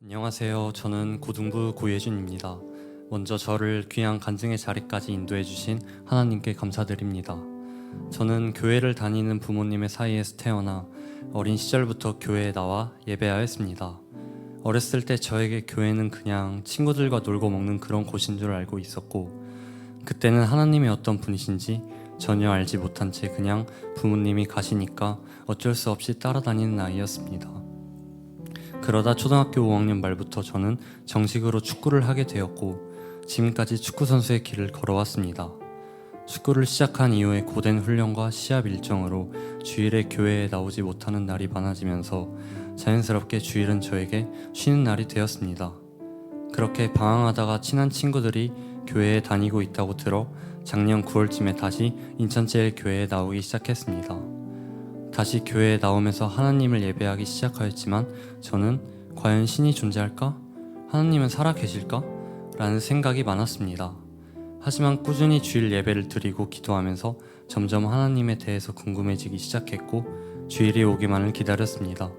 안녕하세요. 저는 고등부 고예준입니다. 먼저 저를 귀한 간증의 자리까지 인도해 주신 하나님께 감사드립니다. 저는 교회를 다니는 부모님의 사이에서 태어나 어린 시절부터 교회에 나와 예배하였습니다. 어렸을 때 저에게 교회는 그냥 친구들과 놀고 먹는 그런 곳인 줄 알고 있었고, 그때는 하나님이 어떤 분이신지 전혀 알지 못한 채 그냥 부모님이 가시니까 어쩔 수 없이 따라다니는 아이였습니다. 그러다 초등학교 5학년 말부터 저는 정식으로 축구를 하게 되었고, 지금까지 축구선수의 길을 걸어왔습니다. 축구를 시작한 이후에 고된 훈련과 시합 일정으로 주일에 교회에 나오지 못하는 날이 많아지면서 자연스럽게 주일은 저에게 쉬는 날이 되었습니다. 그렇게 방황하다가 친한 친구들이 교회에 다니고 있다고 들어 작년 9월쯤에 다시 인천제일교회에 나오기 시작했습니다. 다시 교회에 나오면서 하나님을 예배하기 시작하였지만 저는 과연 신이 존재할까? 하나님은 살아계실까? 라는 생각이 많았습니다. 하지만 꾸준히 주일 예배를 드리고 기도하면서 점점 하나님에 대해서 궁금해지기 시작했고, 주일이 오기만을 기다렸습니다.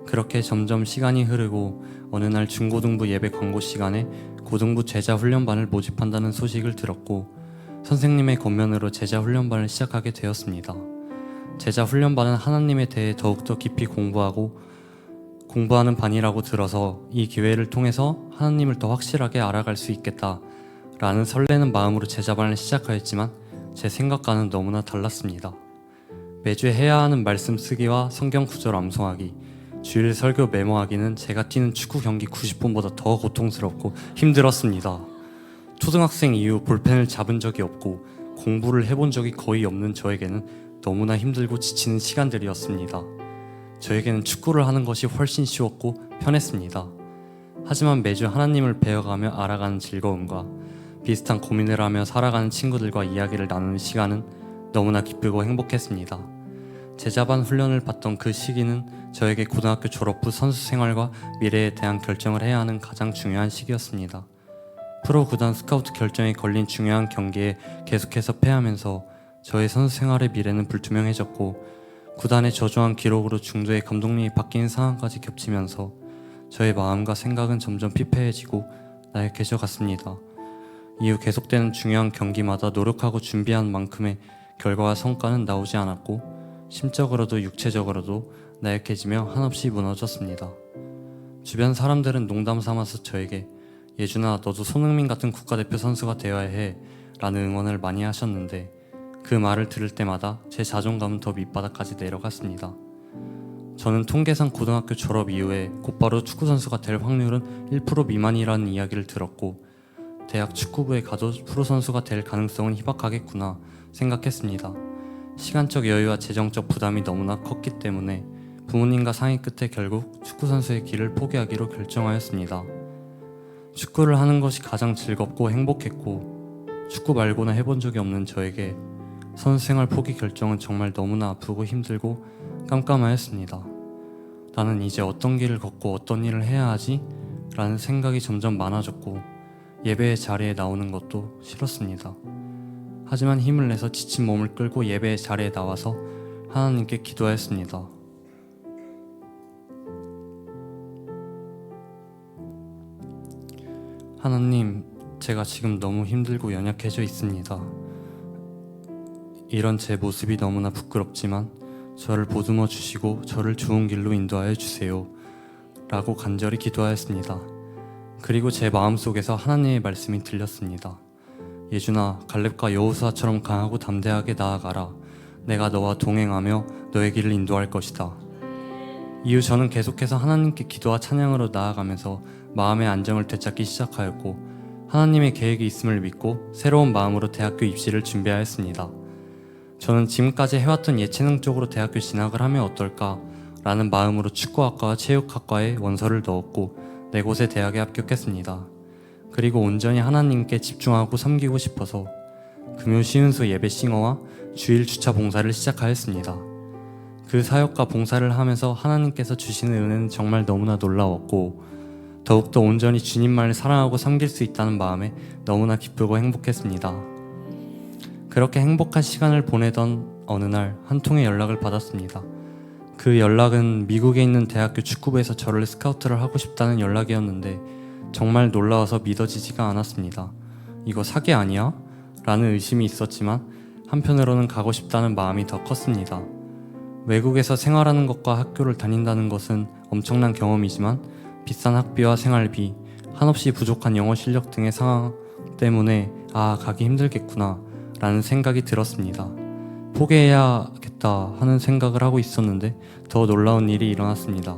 그렇게 점점 시간이 흐르고 어느 날 중고등부 예배 광고 시간에 고등부 제자훈련반을 모집한다는 소식을 들었고, 선생님의 권면으로 제자훈련반을 시작하게 되었습니다. 제자훈련반은 하나님에 대해 더욱더 깊이 공부하는 반이라고 들어서 이 기회를 통해서 하나님을 더 확실하게 알아갈 수 있겠다라는 설레는 마음으로 제자반을 시작하였지만 제 생각과는 너무나 달랐습니다. 매주 해야 하는 말씀 쓰기와 성경 구절 암송하기, 주일 설교 메모하기는 제가 뛰는 축구 경기 90분보다 더 고통스럽고 힘들었습니다. 초등학생 이후 볼펜을 잡은 적이 없고 공부를 해본 적이 거의 없는 저에게는 너무나 힘들고 지치는 시간들이었습니다. 저에게는 축구를 하는 것이 훨씬 쉬웠고 편했습니다. 하지만 매주 하나님을 배워가며 알아가는 즐거움과 비슷한 고민을 하며 살아가는 친구들과 이야기를 나누는 시간은 너무나 기쁘고 행복했습니다. 제자반 훈련을 받던 그 시기는 저에게 고등학교 졸업 후 선수 생활과 미래에 대한 결정을 해야 하는 가장 중요한 시기였습니다. 프로 구단 스카우트 결정이 걸린 중요한 경기에 계속해서 패하면서 저의 선수 생활의 미래는 불투명해졌고, 구단의 저조한 기록으로 중도의 감독님이 바뀌는 상황까지 겹치면서 저의 마음과 생각은 점점 피폐해지고 나약해져 갔습니다. 이후 계속되는 중요한 경기마다 노력하고 준비한 만큼의 결과와 성과는 나오지 않았고, 심적으로도 육체적으로도 나약해지며 한없이 무너졌습니다. 주변 사람들은 농담 삼아서 저에게 예준아, 너도 손흥민 같은 국가대표 선수가 되어야 해 라는 응원을 많이 하셨는데, 그 말을 들을 때마다 제 자존감은 더 밑바닥까지 내려갔습니다. 저는 통계상 고등학교 졸업 이후에 곧바로 축구선수가 될 확률은 1% 미만이라는 이야기를 들었고, 대학 축구부에 가도 프로선수가 될 가능성은 희박하겠구나 생각했습니다. 시간적 여유와 재정적 부담이 너무나 컸기 때문에 부모님과 상의 끝에 결국 축구선수의 길을 포기하기로 결정하였습니다. 축구를 하는 것이 가장 즐겁고 행복했고, 축구 말고는 해본 적이 없는 저에게 선수생활 포기 결정은 정말 너무나 아프고 힘들고 깜깜하였습니다. 나는 이제 어떤 길을 걷고 어떤 일을 해야 하지? 라는 생각이 점점 많아졌고, 예배의 자리에 나오는 것도 싫었습니다. 하지만 힘을 내서 지친 몸을 끌고 예배의 자리에 나와서 하나님께 기도하였습니다. 하나님, 제가 지금 너무 힘들고 연약해져 있습니다. 이런 제 모습이 너무나 부끄럽지만 저를 보듬어 주시고 저를 좋은 길로 인도하여 주세요 라고 간절히 기도하였습니다. 그리고 제 마음속에서 하나님의 말씀이 들렸습니다. 예준아, 갈렙과 여호수아처럼 강하고 담대하게 나아가라. 내가 너와 동행하며 너의 길을 인도할 것이다. 이후 저는 계속해서 하나님께 기도와 찬양으로 나아가면서 마음의 안정을 되찾기 시작하였고, 하나님의 계획이 있음을 믿고 새로운 마음으로 대학교 입시를 준비하였습니다. 저는 지금까지 해왔던 예체능 쪽으로 대학교 진학을 하면 어떨까 라는 마음으로 축구학과와 체육학과에 원서를 넣었고 4곳의 대학에 합격했습니다. 그리고 온전히 하나님께 집중하고 섬기고 싶어서 금요 시은수 예배 싱어와 주일 주차 봉사를 시작하였습니다. 그 사역과 봉사를 하면서 하나님께서 주시는 은혜는 정말 너무나 놀라웠고, 더욱더 온전히 주님만을 사랑하고 섬길 수 있다는 마음에 너무나 기쁘고 행복했습니다. 그렇게 행복한 시간을 보내던 어느 날 한 통의 연락을 받았습니다. 그 연락은 미국에 있는 대학교 축구부에서 저를 스카우트를 하고 싶다는 연락이었는데 정말 놀라워서 믿어지지가 않았습니다. 이거 사기 아니야? 라는 의심이 있었지만 한편으로는 가고 싶다는 마음이 더 컸습니다. 외국에서 생활하는 것과 학교를 다닌다는 것은 엄청난 경험이지만 비싼 학비와 생활비, 한없이 부족한 영어 실력 등의 상황 때문에 가기 힘들겠구나 라는 생각이 들었습니다. 포기해야겠다 하는 생각을 하고 있었는데 더 놀라운 일이 일어났습니다.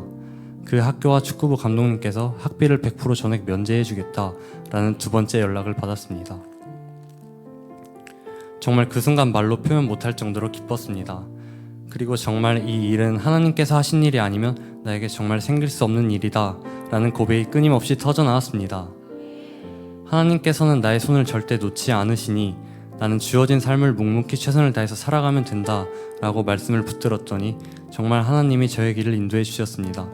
그 학교와 축구부 감독님께서 학비를 100% 전액 면제해주겠다 라는 두 번째 연락을 받았습니다. 정말 그 순간 말로 표현 못할 정도로 기뻤습니다. 그리고 정말 이 일은 하나님께서 하신 일이 아니면 나에게 정말 생길 수 없는 일이다 라는 고백이 끊임없이 터져나왔습니다. 하나님께서는 나의 손을 절대 놓지 않으시니 나는 주어진 삶을 묵묵히 최선을 다해서 살아가면 된다 라고 말씀을 붙들었더니 정말 하나님이 저의 길을 인도해 주셨습니다.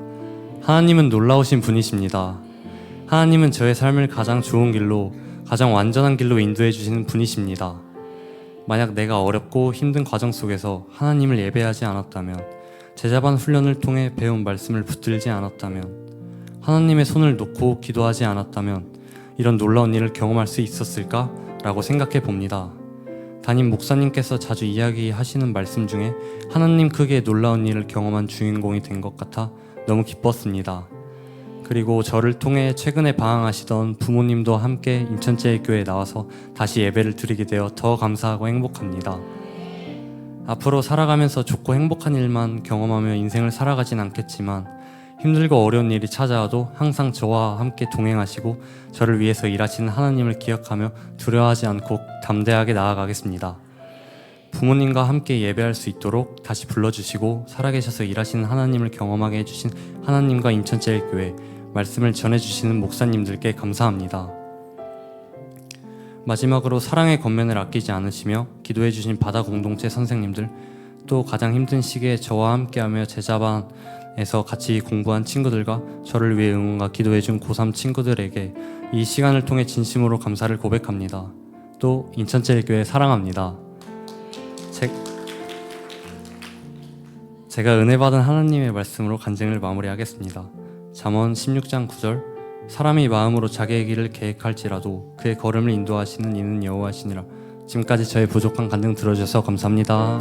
하나님은 놀라우신 분이십니다. 하나님은 저의 삶을 가장 좋은 길로, 가장 완전한 길로 인도해 주시는 분이십니다. 만약 내가 어렵고 힘든 과정 속에서 하나님을 예배하지 않았다면, 제자반 훈련을 통해 배운 말씀을 붙들지 않았다면, 하나님의 손을 놓고 기도하지 않았다면 이런 놀라운 일을 경험할 수 있었을까? 라고 생각해 봅니다. 담임 목사님께서 자주 이야기하시는 말씀 중에 하나님 크기의 놀라운 일을 경험한 주인공이 된 것 같아 너무 기뻤습니다. 그리고 저를 통해 최근에 방황하시던 부모님도 함께 인천제일교회에 나와서 다시 예배를 드리게 되어 더 감사하고 행복합니다. 앞으로 살아가면서 좋고 행복한 일만 경험하며 인생을 살아가진 않겠지만 힘들고 어려운 일이 찾아와도 항상 저와 함께 동행하시고 저를 위해서 일하시는 하나님을 기억하며 두려워하지 않고 담대하게 나아가겠습니다. 부모님과 함께 예배할 수 있도록 다시 불러주시고 살아계셔서 일하시는 하나님을 경험하게 해주신 하나님과 인천제일교회, 말씀을 전해주시는 목사님들께 감사합니다. 마지막으로 사랑의 겉면을 아끼지 않으시며 기도해주신 바다 공동체 선생님들, 또 가장 힘든 시기에 저와 함께하며 제자반에서 같이 공부한 친구들과 저를 위해 응원과 기도해준 고3 친구들에게 이 시간을 통해 진심으로 감사를 고백합니다. 또 인천제일교회 사랑합니다. 제가 은혜 받은 하나님의 말씀으로 간증을 마무리하겠습니다. 잠언 16장 9절, 사람이 마음으로 자기의 길을 계획할지라도 그의 걸음을 인도하시는 이는 여호와시니라. 지금까지 저의 부족한 간증 들어주셔서 감사합니다.